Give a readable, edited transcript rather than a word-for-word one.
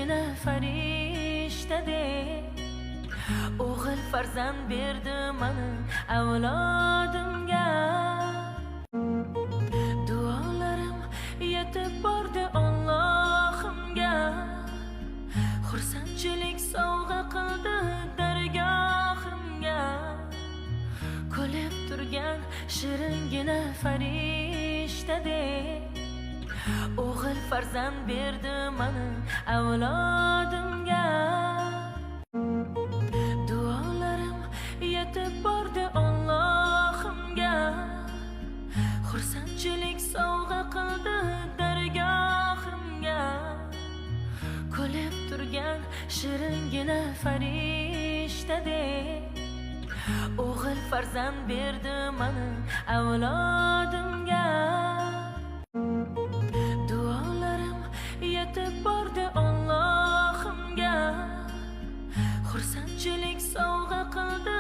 shiringina farishtadek o'g'il farzand berdi mana avlodimga. Duolarim yetib bordi Allohimga, xursandchilik sovg'a qildi dargohimga. Kulib turgan shiringina farishtadek o'g'il farzand berdi mana avlodimga. Duolarim yetib bordi Allohimga, xursandchilik sovg'a qildi dargohimga. Kulib turgan shiringina farishtadek o'g'il farzand berdi mana avlodimga. Duolarim yetib bordi Allohimga, xursandchilik sovg'a qildi